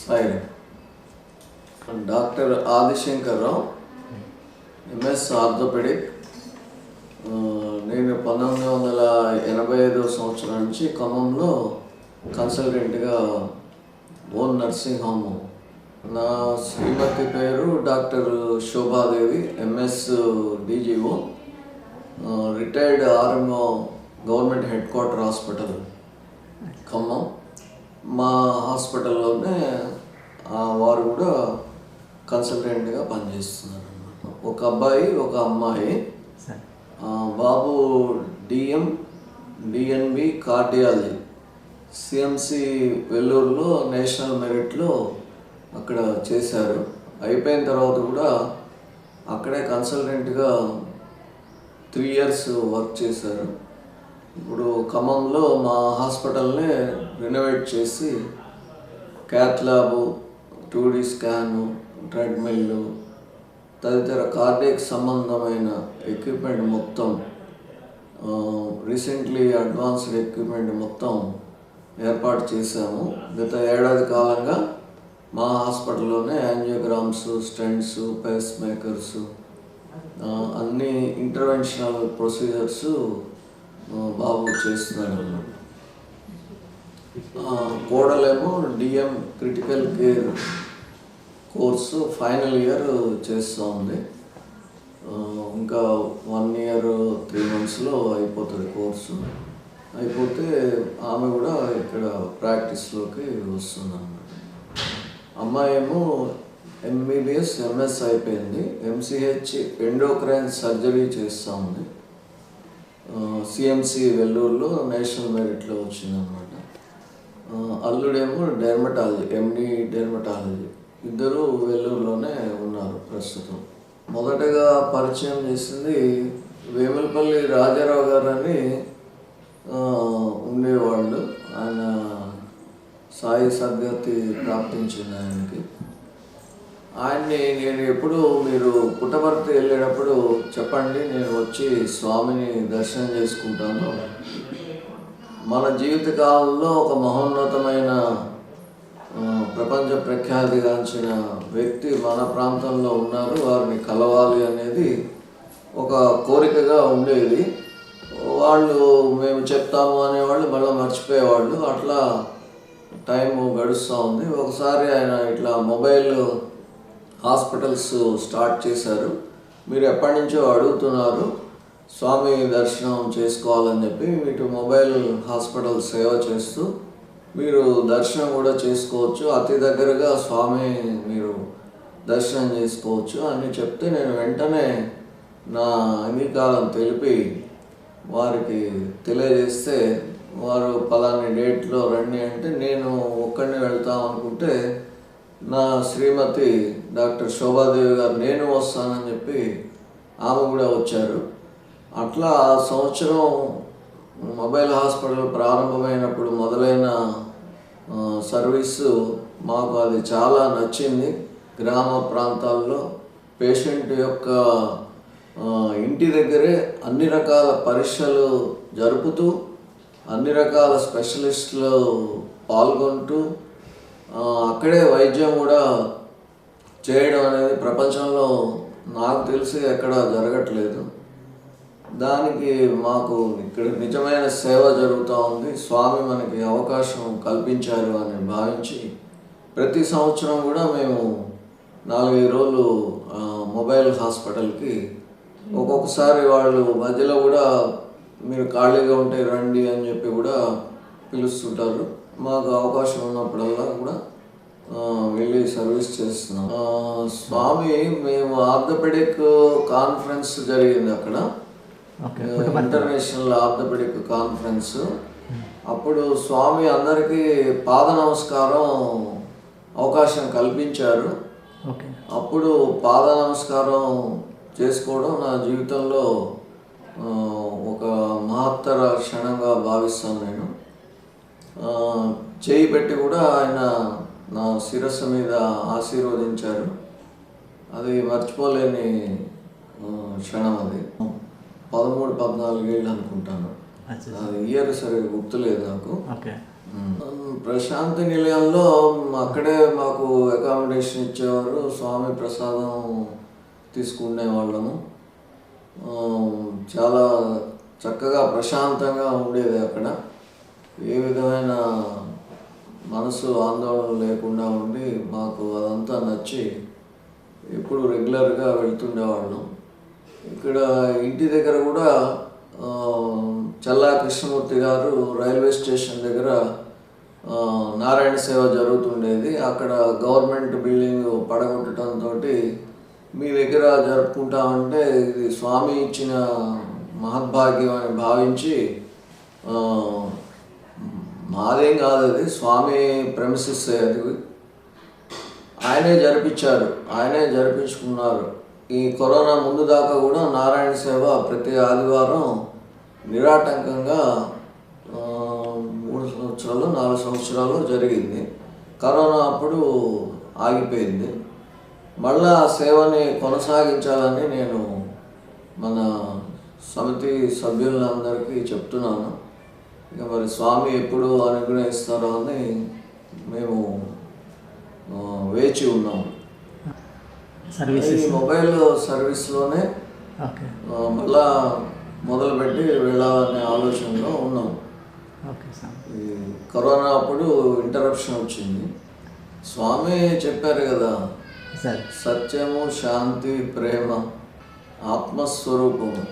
Hi, doctor Adishankarrao, MS orthopaedic. నేను 1985 సంవత్సరం నుంచి ఖమ్మంలో కన్సల్టెంట్గా ఓన్ నర్సింగ్ హోమ్. నా శ్రీమతి పేరు doctor Shobha Devi, MS DGO, retired RMO, government head quarter hospital Khammam. మా హాస్పిటల్లోనే వారు కూడా కన్సల్టెంట్గా పనిచేస్తున్నారు అన్నమాట. ఒక అబ్బాయి, ఒక అమ్మాయి. బాబు డిఎన్బి కార్డియాలజీ సిఎంసి వెల్లూరులో నేషనల్ మెరిట్లో అక్కడ చేశారు. అయిపోయిన తర్వాత కూడా అక్కడే కన్సల్టెంట్గా 3 years వర్క్ చేశారు. ఇప్పుడు ఖమ్మంలో మా హాస్పిటల్ని రెనోవేట్ చేసి cath lab, 2D scan, treadmill తదితర కార్డియాక్ సంబంధమైన ఎక్విప్మెంట్ మొత్తం, రీసెంట్లీ అడ్వాన్స్డ్ ఎక్విప్మెంట్ మొత్తం ఏర్పాటు చేశాము. గత ఏడాది కాలంగా మా హాస్పిటల్లోనే యాంజియోగ్రామ్స్, స్టెంట్స్, పేస్ మేకర్స్, అన్ని ఇంటర్వెన్షనల్ ప్రొసీజర్స్ బాబు చేస్తున్నాడు అన్నమాట. కోడలేమో DM critical care course final year చేస్తూ ఉంది. ఇంకా 1 year 3 monthsలో అయిపోతుంది కోర్సు. అయిపోతే ఆమె కూడా ఇక్కడ ప్రాక్టీస్లోకి వస్తుంది అన్నమాట. అమ్మాయి ఏమో ఎంబీబీఎస్, ఎంఎస్ అయిపోయింది. ఎంసీహెచ్ ఎండోక్రైన్ సర్జరీ చేస్తూ ఉంది. సిఎంసి వెల్లూరులో నేషనల్ మెరిట్లో వచ్చిందనమాట. అల్లుడేమో డెర్మటాలజీ, ఎండి డెర్మటాలజీ. ఇద్దరు వెల్లూరులోనే ఉన్నారు ప్రస్తుతం. మొదటగా పరిచయం చేసింది వేములపల్లి రాజారావు గారు అని ఉండేవాళ్ళు. ఆయన సాయి సద్గతి ప్రాప్తించింది ఆయనకి. ఆయన్ని నేను ఎప్పుడు మీరు పుట్టపర్తి వెళ్ళేటప్పుడు చెప్పండి, నేను వచ్చి స్వామిని దర్శనం చేసుకుంటాను. మన జీవితకాలంలో ఒక మహోన్నతమైన ప్రపంచ ప్రఖ్యాతిగాంచిన వ్యక్తి మన ప్రాంతంలో ఉన్నారు, వారిని కలవాలి అనేది ఒక కోరికగా ఉండేది. వాళ్ళు మేము చెప్తాము అనేవాళ్ళు, మళ్ళీ మర్చిపోయేవాళ్ళు. అట్లా టైము గడుస్తూ ఉంది. ఒకసారి ఆయన ఇట్లా మొబైల్ హాస్పిటల్స్ స్టార్ట్ చేశారు. మీరు ఎప్పటి నుంచో అడుగుతున్నారు స్వామి దర్శనం చేసుకోవాలని చెప్పి, వీటి మొబైల్ హాస్పిటల్ సేవ చేస్తూ మీరు దర్శనం కూడా చేసుకోవచ్చు, అతి దగ్గరగా స్వామి మీరు దర్శనం చేసుకోవచ్చు అని చెప్తే, నేను వెంటనే నా అంగీకారం తెలిపి వారికి తెలియజేస్తే, వారు పలాని డేట్లో రండి అంటే నేను ఒక్కడిని వెళ్తాం అనుకుంటే నా శ్రీమతి డాక్టర్ శోభాదేవి గారు నేను వస్తానని చెప్పి ఆమె కూడా వచ్చారు. అట్లా ఆ సంవత్సరం మొబైల్ హాస్పిటల్ ప్రారంభమైనప్పుడు మొదలైన సర్వీసు మాకు అది చాలా నచ్చింది. గ్రామ ప్రాంతాల్లో పేషెంట్ యొక్క ఇంటి దగ్గరే అన్ని రకాల పరీక్షలు జరుపుతూ, అన్ని రకాల స్పెషలిస్టులు పాల్గొంటూ అక్కడే వైద్యం కూడా చేయడం అనేది ప్రపంచంలో నాకు తెలిసి ఎక్కడ జరగట్లేదు. దానికి మాకు ఇక్కడ నిజమైన సేవ జరుగుతూ ఉంది. స్వామి మనకి అవకాశం కల్పించారు అని భావించి ప్రతి సంవత్సరం కూడా మేము 4-5 రోజులు మొబైల్ హాస్పిటల్కి, ఒక్కొక్కసారి వాళ్ళు మధ్యలో కూడా మీరు ఖాళీగా ఉంటే రండి అని చెప్పి కూడా పిలుస్తుంటారు. మాకు అవకాశం ఉన్నప్పుడల్లా కూడా వెళ్ళి సర్వీస్ చేస్తున్నాం. స్వామి మేము ఆర్థోపెడిక్ కాన్ఫరెన్స్ జరిగింది అక్కడ, ఇంటర్నేషనల్ ఆర్థోపెడిక్ కాన్ఫరెన్స్. అప్పుడు స్వామి అందరికీ పాద నమస్కారం అవకాశం కల్పించారు. అప్పుడు పాద నమస్కారం చేసుకోవడం నా జీవితంలో ఒక మహత్తర క్షణంగా భావిస్తాను నేను. చేయి పెట్టి కూడా ఆయన నా శిరస్సు మీద ఆశీర్వదించారు. అది మర్చిపోలేని క్షణం. అది 13-14 ఏళ్ళు అనుకుంటాను. ఇయర్ సరిగ్గా గుర్తులేదు నాకు. ప్రశాంతి నిలయంలో అక్కడే మాకు అకామిడేషన్ ఇచ్చేవారు. స్వామి ప్రసాదం తీసుకునే వాళ్ళము. చాలా చక్కగా ప్రశాంతంగా ఉండేది అక్కడ. ఏ విధమైన మనసు ఆందోళన లేకుండా ఉండి మాకు అదంతా నచ్చి ఎప్పుడు రెగ్యులర్గా వెళ్తుండేవాళ్ళం. ఇక్కడ ఇంటి దగ్గర కూడా చల్లా కృష్ణమూర్తి గారు రైల్వే స్టేషన్ దగ్గర నారాయణ సేవ జరుగుతుండేది. అక్కడ గవర్నమెంట్ బిల్డింగ్ పడగొట్టడంతో మీ దగ్గర జరుపుకుంటామంటే ఇది స్వామి ఇచ్చిన మహద్భాగ్యం అని భావించి, మాదేం కాదు, అది స్వామి ప్రెమిసెస్, అది ఆయనే జరిపించారు, ఆయనే జరిపించుకున్నారు. ఈ కరోనా ముందు దాకా కూడా నారాయణ సేవ ప్రతి ఆదివారం నిరాటంకంగా 3 సంవత్సరాలు 4 సంవత్సరాలు జరిగింది. కరోనా అప్పుడు ఆగిపోయింది. మళ్ళా ఆ సేవని కొనసాగించాలని నేను మన సమితి సభ్యులందరికీ చెప్తున్నాను. ఇక మరి స్వామి ఎప్పుడు అనుగ్రహిస్తారో అని మేము వేచి ఉన్నాము. ఈ మొబైల్ సర్వీస్లోనే మళ్ళా మొదలుపెట్టి వెళ్ళాలనే ఆలోచనలో ఉన్నాం. ఈ కరోనా అప్పుడు ఇంటరప్షన్ వచ్చింది. స్వామి చెప్పారు కదా, సత్యము, శాంతి, ప్రేమ, ఆత్మస్వరూపము